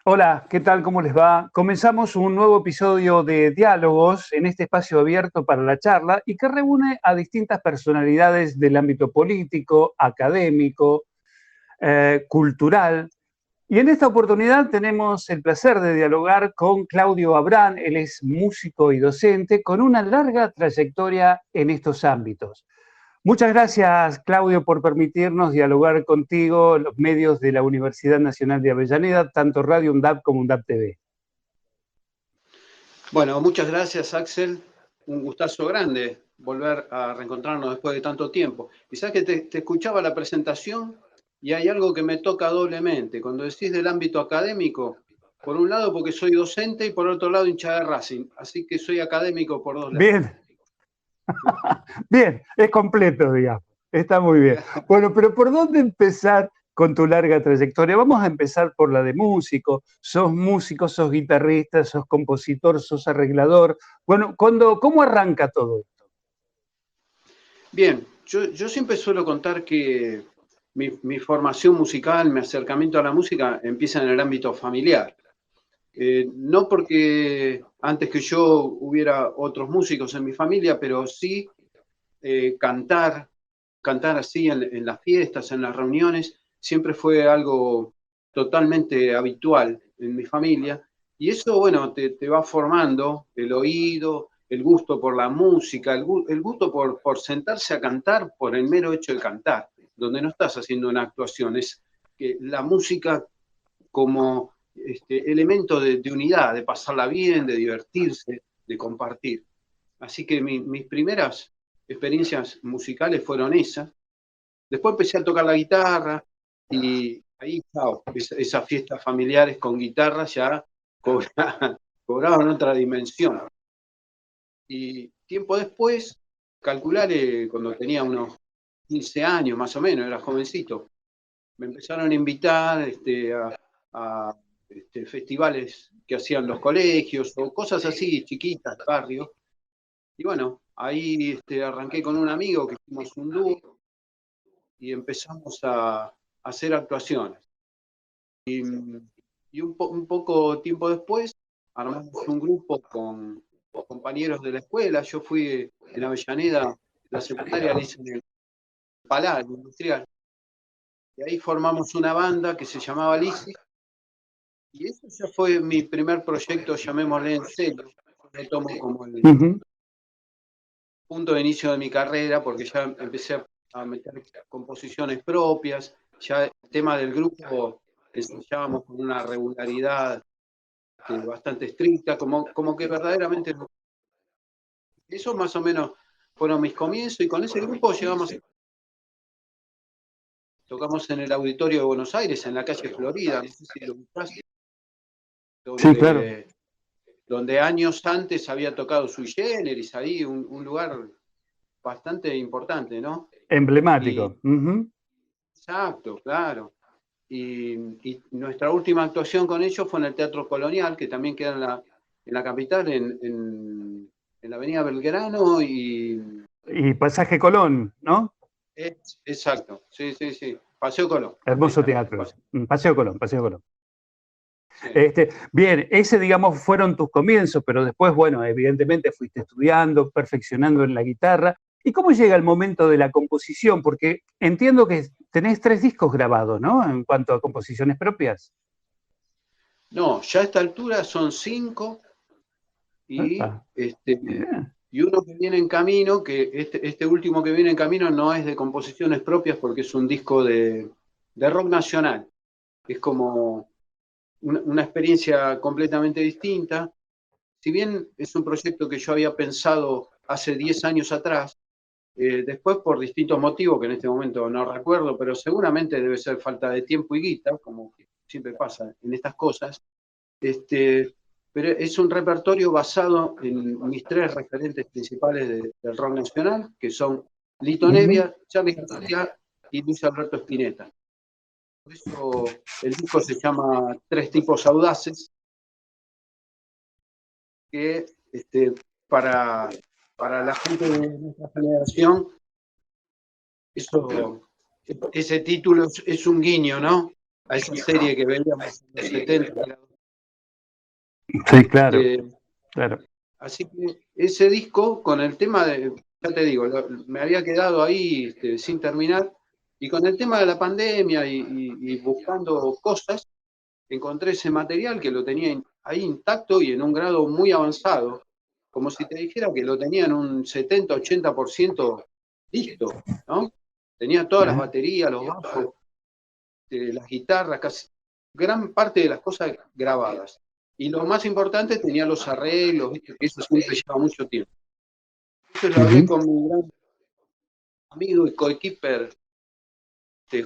Hola, ¿qué tal? ¿Cómo les va? Comenzamos un nuevo episodio de Diálogos en este espacio abierto para la charla y que reúne a distintas personalidades del ámbito político, académico, cultural. Y en esta oportunidad tenemos el placer de dialogar con Claudio Abrán. Él es músico y docente con una larga trayectoria en estos ámbitos. Muchas gracias, Claudio, por permitirnos dialogar contigo, los medios de la Universidad Nacional de Avellaneda, tanto Radio UNDAP como UNDAP TV. Bueno, muchas gracias, Axel. Un gustazo grande volver a reencontrarnos después de tanto tiempo. Y sabes que te escuchaba la presentación y hay algo que me toca doblemente. Cuando decís del ámbito académico, por un lado porque soy docente y por otro lado hincha de Racing. Así que soy académico por dos lados. Bien, bien, es completo, digamos. Está muy bien. Bueno, pero ¿por dónde empezar con tu larga trayectoria? Vamos a empezar por la de músico. Sos músico, sos guitarrista, sos compositor, sos arreglador. Bueno, ¿cómo arranca todo esto? Bien, yo siempre suelo contar que mi formación musical, mi acercamiento a la música empieza en el ámbito familiar. No porque antes que yo hubiera otros músicos en mi familia, pero sí cantar así en las fiestas, en las reuniones, siempre fue algo totalmente habitual en mi familia. Y eso, bueno, te va formando el oído, el gusto por la música, el gusto por sentarse a cantar por el mero hecho de cantar, donde no estás haciendo una actuación, es que la música como elemento de unidad, de pasarla bien, de divertirse, de compartir. Así que mis primeras experiencias musicales fueron esas. Después empecé a tocar la guitarra y ahí, chao, esas fiestas familiares con guitarra ya cobraban otra dimensión. Y tiempo después, calcular cuando tenía unos 15 años más o menos, era jovencito, me empezaron a invitar a festivales que hacían los colegios o cosas así chiquitas, barrio. Y bueno, ahí arranqué con un amigo que hicimos un dúo y empezamos a hacer actuaciones. Y un poco tiempo después armamos un grupo con compañeros de la escuela. Yo fui en Avellaneda, la secundaria la hice en el Palar Industrial. Y ahí formamos una banda que se llamaba Lisis. Y eso ya fue mi primer proyecto, llamémosle en serio. Yo lo tomo como el punto de inicio de mi carrera, porque ya empecé a meter composiciones propias. Ya el tema del grupo ensayábamos con una regularidad bastante estricta, como que verdaderamente. Eso más o menos fueron mis comienzos y con ese grupo tocamos en el Auditorio de Buenos Aires, en la calle Florida, no sé si lo ubicaste, Sí, claro. donde años antes había tocado Sui Generis, ahí un lugar bastante importante, ¿no? Y Emblemático. Uh-huh. exacto, claro. Y nuestra última actuación con ellos fue en el Teatro Colonial, que también queda en la capital, en la Avenida Belgrano Y Pasaje Colón, ¿no? exacto, sí, sí, sí. Paseo Colón. Ahí Hermoso está. teatro. Paseo Colón, Paseo Colón. Sí. Bien, ese, digamos, fueron tus comienzos, pero después, bueno, evidentemente fuiste estudiando, perfeccionando en la guitarra. ¿Y cómo llega el momento de la composición? Porque entiendo que tenés 3 discos grabados, ¿no? En cuanto a composiciones propias. No, ya a esta altura son 5 y, Ah, este, bien. y uno que viene en camino, que este último que viene en camino no es de composiciones propias porque es un disco de rock nacional. Es como una experiencia completamente distinta. Si bien es un proyecto que yo había pensado hace 10 años atrás, después por distintos motivos que en este momento no recuerdo, pero seguramente debe ser falta de tiempo y guita, como siempre pasa en estas cosas, pero es un repertorio basado en mis 3 referentes principales del rock nacional, que son Lito Uh-huh. Nevia, Charly García y Luis Alberto Spinetta. Por eso el disco se llama Tres tipos audaces, que para, para la gente de nuestra generación, ese título es un guiño, ¿no? A esa serie que veíamos en los 70, Sí, claro, Este, claro. Así que ese disco, con el tema de, ya te digo, me había quedado ahí sin terminar, y con el tema de la pandemia y buscando cosas, encontré ese material que lo tenía ahí intacto y en un grado muy avanzado, como si te dijera que lo tenía en un 70-80% listo, ¿no? Tenía todas las baterías, los bajos, las guitarras, casi gran parte de las cosas grabadas. Y lo más importante, tenía los arreglos, ¿viste? Que eso siempre lleva mucho tiempo. Eso lo hablé con mi gran amigo y coequiper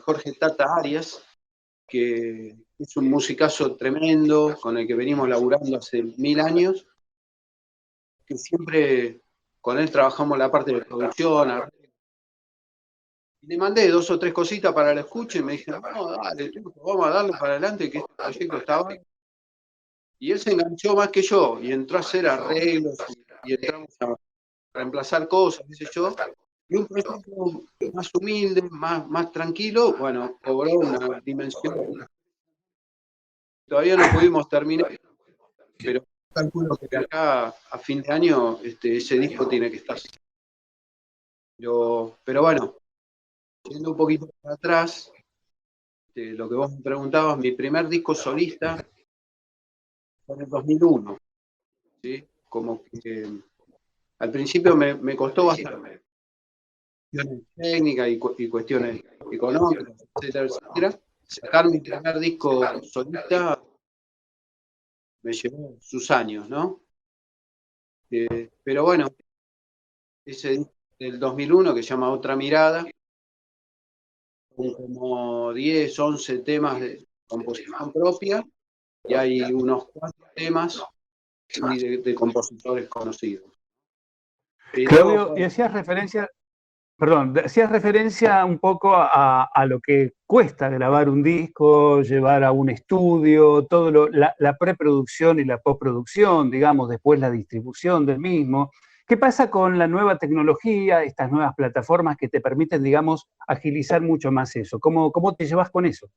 Jorge Tata Arias, que es un musicazo tremendo, con el que venimos laburando hace 1000 años, que siempre con él trabajamos la parte de producción. Le mandé 2 o 3 cositas para la escucha y me dijeron, no, dale, vamos a darle para adelante, que este proyecto estaba. Y él se enganchó más que yo y entró a hacer arreglos y entramos a reemplazar cosas, qué sé yo. Y un proyecto más humilde, más tranquilo, bueno, cobró una dimensión. Todavía no pudimos terminar, pero calculo que de acá a fin de año ese disco tiene que estar. Pero bueno, yendo un poquito para atrás, lo que vos me preguntabas, mi primer disco solista fue en el 2001, ¿sí? Como que al principio me costó bastante, cuestiones técnicas y cuestiones económicas, etcétera, etcétera. Sacar mi primer disco solista me llevó sus años, ¿no? Pero bueno, ese disco del 2001 que se llama Otra Mirada, con como 10, 11 temas de composición propia y hay unos 4 temas de compositores conocidos. Pero, Claudio, y hacías referencia, perdón, hacías referencia un poco a lo que cuesta grabar un disco, llevar a un estudio, la preproducción y la postproducción, digamos, después la distribución del mismo. ¿Qué pasa con la nueva tecnología, estas nuevas plataformas que te permiten, digamos, agilizar mucho más eso? ¿Cómo te llevas con eso?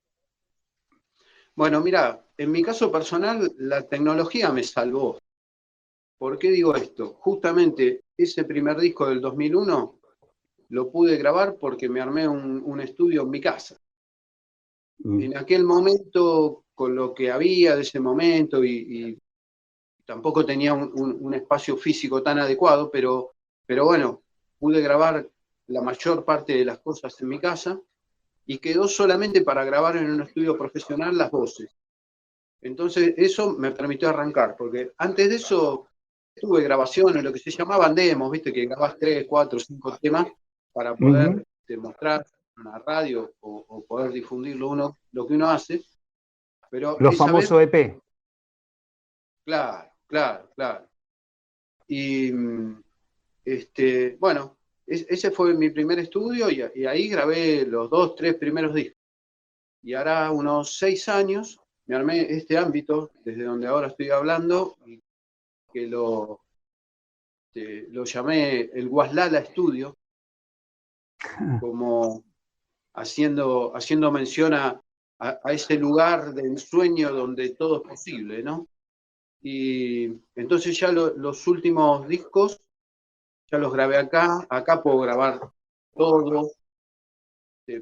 bueno, mira, en mi caso personal, la tecnología me salvó. ¿Por qué digo esto? Justamente ese primer disco del 2001 lo pude grabar porque me armé un estudio en mi casa. En aquel momento, con lo que había de ese momento, y tampoco tenía un espacio físico tan adecuado, pero bueno, pude grabar la mayor parte de las cosas en mi casa y quedó solamente para grabar en un estudio profesional las voces. Entonces eso me permitió arrancar, porque antes de eso tuve grabaciones, lo que se llamaban demos, viste, que grabás 3, 4, 5 temas para poder mostrar en una radio o poder difundirlo uno, lo que uno hace. Pero Los esa vez, famosos EP. claro, claro, claro. Y bueno, ese fue mi primer estudio y ahí grabé los 2, 3 primeros discos. Y ahora unos 6 años me armé este ámbito, desde donde ahora estoy hablando, y que lo llamé el Guaslala Studio, como haciendo mención a ese lugar de ensueño donde todo es posible, ¿no? Y entonces ya los últimos discos ya los grabé acá puedo grabar todo,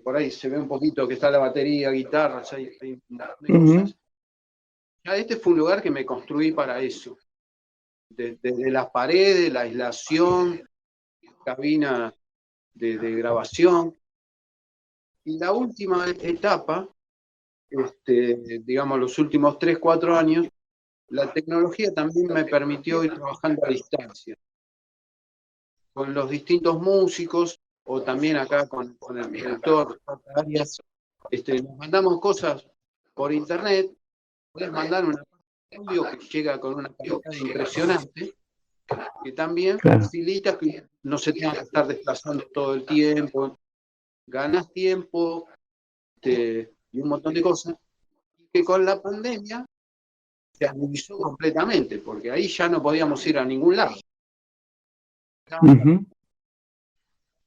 por ahí se ve un poquito que está la batería, guitarras, hay un montón de cosas. Ya este fue un lugar que me construí para eso, desde las paredes, la aislación, cabina de grabación. Y la última etapa, digamos los últimos 3, 4 años, la tecnología también me permitió ir trabajando a distancia, con los distintos músicos, o también acá con el productor Arias, nos mandamos cosas por internet, puedes mandar un audio que llega con una calidad impresionante, que también facilita que no se tenga que estar desplazando todo el tiempo, ganas tiempo y un montón de cosas, que con la pandemia se agudizó completamente, porque ahí ya no podíamos ir a ningún lado.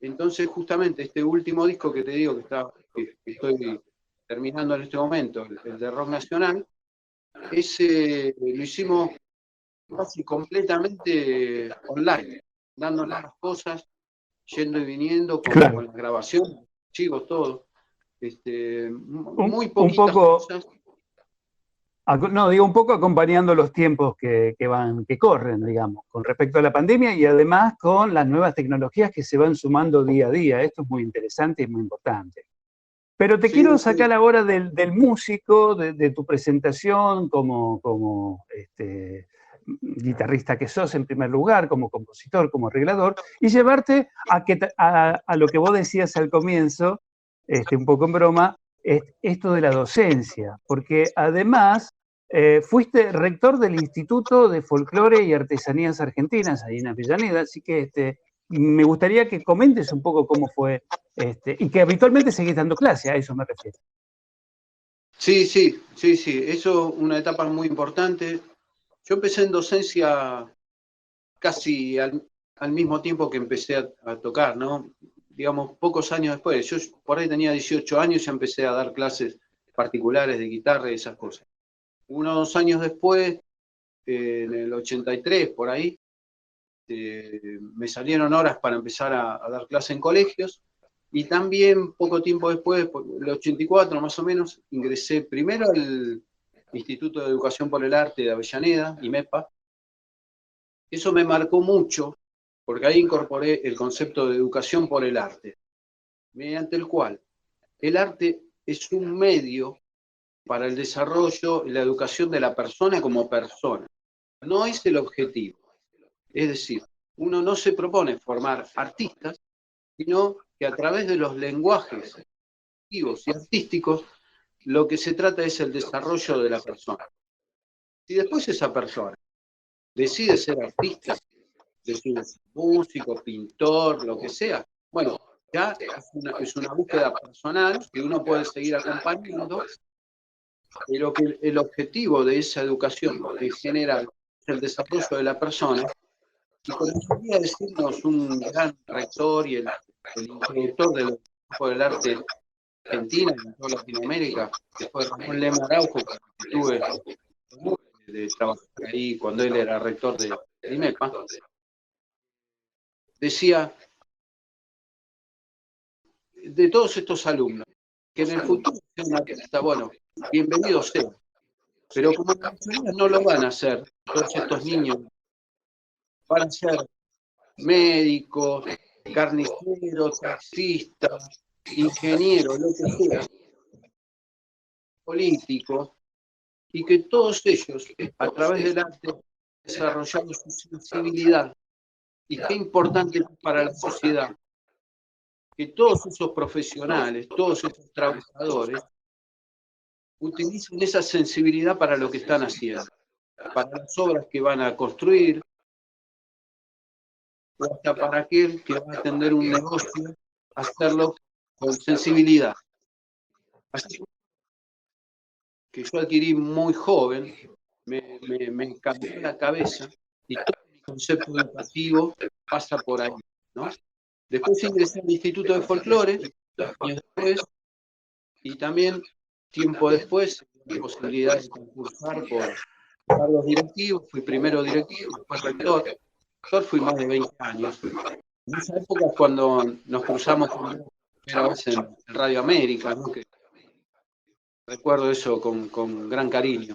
Entonces, justamente este último disco que te digo que estoy terminando en este momento, el de rock nacional, ese lo hicimos casi completamente online, dándonos las cosas, yendo y viniendo con la grabación, archivos, todo. Muy Un poquitas poco, cosas. no, digo, un poco acompañando los tiempos que corren, digamos, con respecto a la pandemia y además con las nuevas tecnologías que se van sumando día a día. Esto es muy interesante y muy importante. Pero te Sí, quiero sí. sacar ahora del músico, de tu presentación como guitarrista que sos en primer lugar, como compositor, como arreglador, y llevarte a lo que vos decías al comienzo, un poco en broma, esto de la docencia, porque además fuiste rector del Instituto de Folclore y Artesanías Argentinas, ahí en Avellaneda, así que me gustaría que comentes un poco cómo fue, y que habitualmente seguís dando clase, a eso me refiero. Sí, sí, sí, sí. Eso es una etapa muy importante. Yo empecé en docencia casi al mismo tiempo que empecé a tocar, ¿no? Digamos, pocos años después. Yo por ahí tenía 18 años y ya empecé a dar clases particulares de guitarra y esas cosas. Unos años después, en el 83, por ahí, me salieron horas para empezar a dar clases en colegios. Y también, poco tiempo después, por el 84 más o menos, ingresé primero al Instituto de Educación por el Arte de Avellaneda, IMEPA. Eso me marcó mucho, porque ahí incorporé el concepto de educación por el arte, mediante el cual el arte es un medio para el desarrollo y la educación de la persona como persona. No es el objetivo. Es decir, uno no se propone formar artistas, sino que a través de los lenguajes creativos y artísticos, lo que se trata es el desarrollo de la persona. Si después esa persona decide ser artista, decide ser músico, pintor, lo que sea, bueno, ya es una búsqueda personal que uno puede seguir acompañando, pero que el objetivo de esa educación en general es el desarrollo de la persona. Y como podría decirnos un gran rector y el introductor del campo del arte Argentina y en toda Latinoamérica, que fue Ramón Lema Araujo, que tuve de trabajar ahí cuando él era rector de IMEPA, decía de todos estos alumnos que en el futuro sea un artista, bueno, bienvenido sea, pero como la mayoría no lo van a hacer, todos estos niños van a ser médicos, carniceros, taxistas, ingenieros, lo que sea, políticos, y que todos ellos, a través del arte, desarrollando su sensibilidad. Y qué importante para la sociedad que todos esos profesionales, todos esos trabajadores, utilicen esa sensibilidad para lo que están haciendo, para las obras que van a construir, o hasta para aquel que va a atender un negocio, hacerlo con sensibilidad. Así que yo adquirí muy joven, me cambió la cabeza y todo mi concepto educativo pasa por ahí, ¿no? Después ingresé al Instituto de Folclore, años después, y también tiempo después, la posibilidad de concursar por cargos directivos, fui primero directivo, después rector, rector fui más de 20 años. En esa época es cuando nos cruzamos por primera vez en Radio América, ¿no? Que recuerdo eso con gran cariño.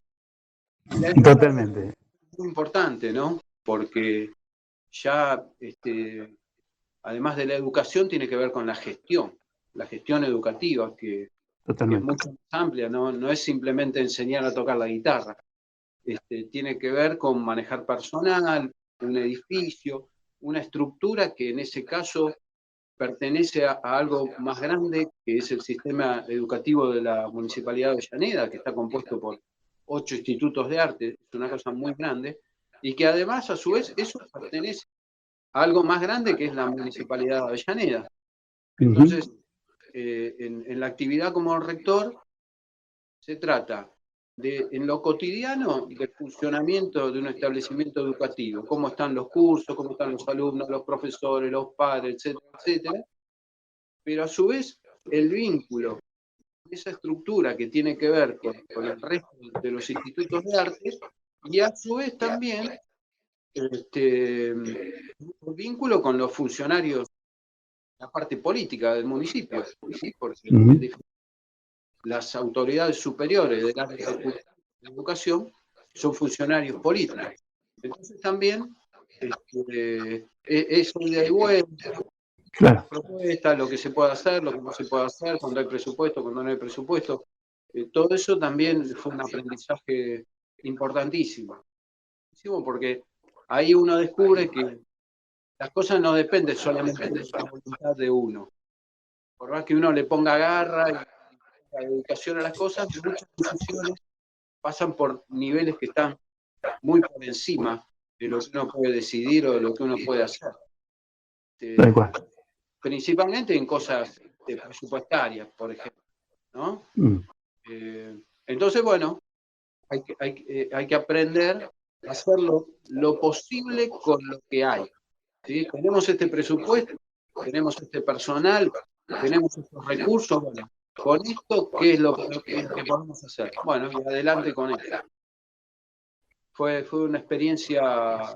La época Totalmente. es muy importante, ¿no? Porque ya, además de la educación, tiene que ver con la gestión educativa, que es Totalmente. mucho más amplia, no es simplemente enseñar a tocar la guitarra. Tiene que ver con manejar personal, un edificio, una estructura que en ese caso pertenece a algo más grande, que es el sistema educativo de la Municipalidad de Avellaneda, que está compuesto por 8 institutos de arte, es una cosa muy grande, y que además, a su vez, eso pertenece a algo más grande que es la Municipalidad de Avellaneda. Entonces, en la actividad como rector, se trata de, en lo cotidiano, del funcionamiento de un establecimiento educativo, cómo están los cursos, cómo están los alumnos, los profesores, los padres, etcétera, etcétera, pero a su vez el vínculo, esa estructura que tiene que ver con el resto de los institutos de arte, y a su vez también un vínculo con los funcionarios, la parte política del municipio, ¿sí? Porque las autoridades superiores del área de educación son funcionarios políticos. Entonces también eso de ahí vuelta, Claro. propuestas, lo que se puede hacer, lo que no se puede hacer, cuando hay presupuesto, cuando no hay presupuesto. Todo eso también fue un aprendizaje importantísimo, porque ahí uno descubre que las cosas no dependen solamente de la voluntad de uno. Por más que uno le ponga garra y la dedicación a las cosas, muchas decisiones pasan por niveles que están muy por encima de lo que uno puede decidir o de lo que uno puede hacer. Tal cual. Principalmente en cosas presupuestarias, por ejemplo, ¿no? Entonces, bueno, hay que aprender a hacer lo posible con lo que hay. ¿Sí? Tenemos este presupuesto, tenemos este personal, tenemos estos recursos, bueno, con esto, ¿qué es lo que podemos hacer? Bueno, y adelante con esto. Fue una experiencia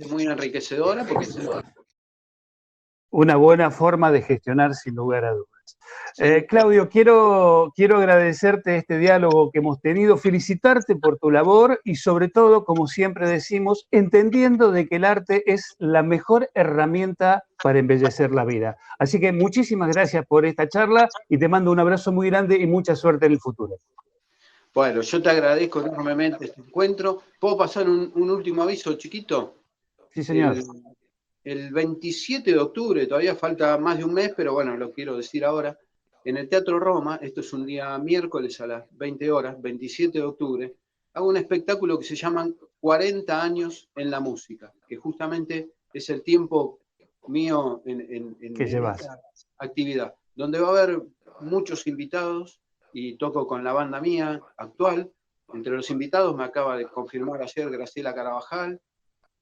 muy enriquecedora porque una buena forma de gestionar sin lugar a dudas. sí. Claudio, quiero agradecerte este diálogo que hemos tenido, felicitarte por tu labor y sobre todo, como siempre decimos, entendiendo de que el arte es la mejor herramienta para embellecer la vida. Así que muchísimas gracias por esta charla y te mando un abrazo muy grande y mucha suerte en el futuro. Bueno, yo te agradezco enormemente este encuentro. ¿Puedo pasar un último aviso chiquito? Sí, señor. El 27 de octubre, todavía falta más de un mes, pero bueno, lo quiero decir ahora, en el Teatro Roma, esto es un día miércoles a las 20 horas, 27 de octubre, hago un espectáculo que se llama 40 años en la música, que justamente es el tiempo mío en esta actividad, donde va a haber muchos invitados y toco con la banda mía actual. Entre los invitados me acaba de confirmar ayer Graciela Carabajal.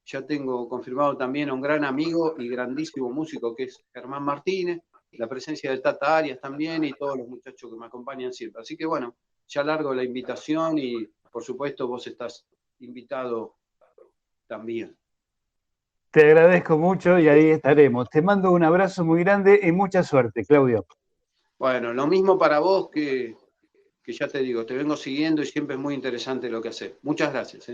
Ya tengo confirmado también a un gran amigo y grandísimo músico que es Germán Martínez, la presencia de Tata Arias también y todos los muchachos que me acompañan siempre. Así que bueno, ya largo la invitación y por supuesto vos estás invitado también. Te agradezco mucho y ahí estaremos. Te mando un abrazo muy grande y mucha suerte, Claudio. Bueno, lo mismo para vos que ya te digo, te vengo siguiendo y siempre es muy interesante lo que haces. Muchas gracias.